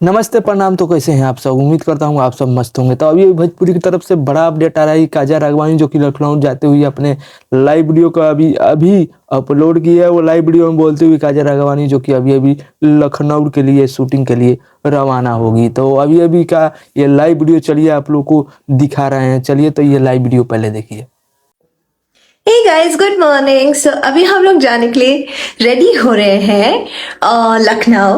नमस्ते प्रणाम। तो कैसे हैं आप सब? उम्मीद करता हूँ आप सब मस्त होंगे। तो अभी भोजपुरी की तरफ से बड़ा अपडेट आ रहा है कि काजा राघवानी जो कि लखनऊ जाते हुए अपने लाइव वीडियो का अभी अभी अपलोड किया है। वो लाइव वीडियो में बोलते हुए काजा राघवानी जो कि अभी अभी लखनऊ के लिए शूटिंग के लिए रवाना होगी। तो अभी अभी का ये लाइव वीडियो चलिए आप लोग को दिखा रहे हैं। चलिए तो ये लाइव वीडियो पहले देखिए। Hey guys, good morning. So अभी हम लोग जाने के लिए रेडी हो रहे हैं लखनऊ।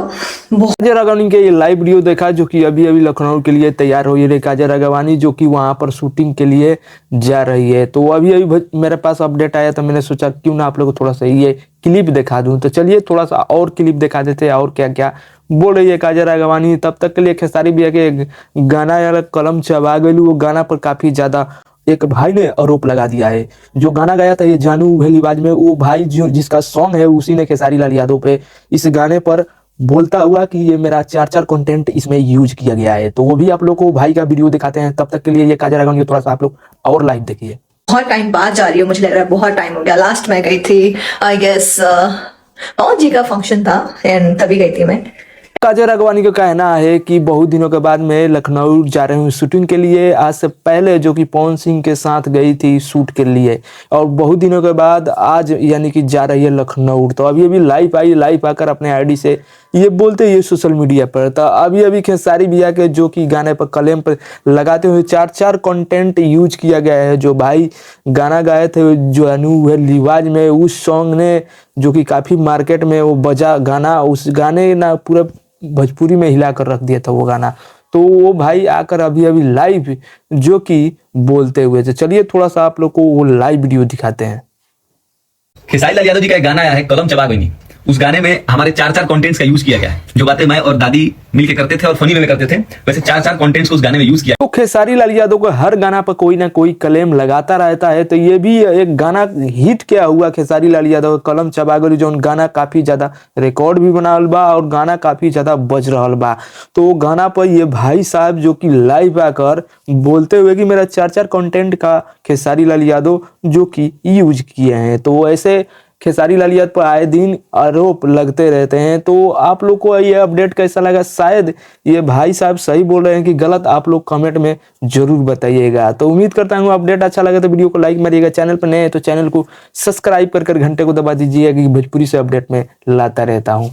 काजा राघवानी के ये लाइव वीडियो देखा जो कि अभी अभी लखनऊ के लिए तैयार हो रही है। काजा राघवानी जो कि वहां पर शूटिंग के लिए जा रही है। तो अभी अभी मेरे पास अपडेट आया तो मैंने सोचा क्यों ना आप लोग को थोड़ा सा ये क्लिप दिखा दूं। तो चलिए थोड़ा सा और क्लिप दिखा देते हैं और क्या क्या बोल रही है काजा राघवानी। तब तक के लिए खेसारी भैया के गाना यार कलम चबा गई। वो गाना पर काफी ज्यादा एक भाई ने आरोप लगा दिया है। जो गाना गाया था ये जानू वेलीबाज में, वो भाई जो जिसका सॉन्ग है उसी ने खेसारी लाल यादव पे इस गाने पर बोलता हुआ कि ये मेरा चार कंटेंट इसमें यूज किया गया है। तो वो भी आप लोग को भाई का वीडियो दिखाते हैं। तब तक के लिए ये काजा राघवानी थोड़ा सा आप लोग और लाइव देखिए। बहुत टाइम बाद जा रही हूँ, मुझे लग रहा है बहुत टाइम हो गया। लास्ट मैं गई थी आई गेस पवन जी का फंक्शन था एंड तभी गई थी मैं। काजा राघवानी का कहना है कि बहुत दिनों के बाद मैं लखनऊ जा रही हूँ शूटिंग के लिए। आज से पहले जो कि पवन सिंह के साथ गई थी शूट के लिए, और बहुत दिनों के बाद आज यानी कि जा रही है लखनऊ। तो अभी अभी लाइव आकर अपने आईडी से ये बोलते ये सोशल मीडिया पर। तो अभी अभी खेसारी भैया के जो कि गाने पर कलम पर लगाते हुए चार कंटेंट यूज किया गया है। जो भाई गाना गाए थे जो अनु लिवाज में, उस सॉन्ग ने जो कि काफी मार्केट में वो बजा गाना, उस गाने ना पूरा भोजपुरी में हिला कर रख दिया था वो गाना। तो वो भाई आकर अभी अभी लाइव जो कि बोलते हुए थे। चलिए थोड़ा सा आप लोग को वो लाइव वीडियो दिखाते हैं। खेसारी लाल यादव जी का एक गाना आया है कलम चबा गई। उस गाने में हमारे चार कंटेंट्स का यूज किया गया है। जो बातें मैं और दादी मिलके करते थे और फनी वे में करते थे, वैसे चार कंटेंट्स को उस गाने में यूज किया। तो खेसारी लाल यादव को हर गाना पर कोई ना कोई क्लेम लगाता रहता है। तो ये भी एक गाना हिट क्या हुआ खेसारी लाल यादव कलम चबा गई, जो गाना काफी ज्यादा रिकॉर्ड भी बनावल बा और गाना काफी ज्यादा बज रहा बा। तो गाना पर ये भाई साहब जो कि लाइव आकर बोलते हुए कि मेरा चार कंटेंट का खेसारी लाल यादव जो कि यूज किए हैं। तो ऐसे खेसारी लाल यादव पर आए दिन आरोप लगते रहते हैं। तो आप लोग को ये अपडेट कैसा लगा? शायद ये भाई साहब सही बोल रहे हैं कि गलत, आप लोग कमेंट में जरूर बताइएगा। तो उम्मीद करता हूँ अपडेट अच्छा लगा तो वीडियो को लाइक मारिएगा। चैनल पर नए हैं तो चैनल को सब्सक्राइब कर घंटे को दबा दीजिएगा कि भोजपुरी से अपडेट में लाता रहता हूँ।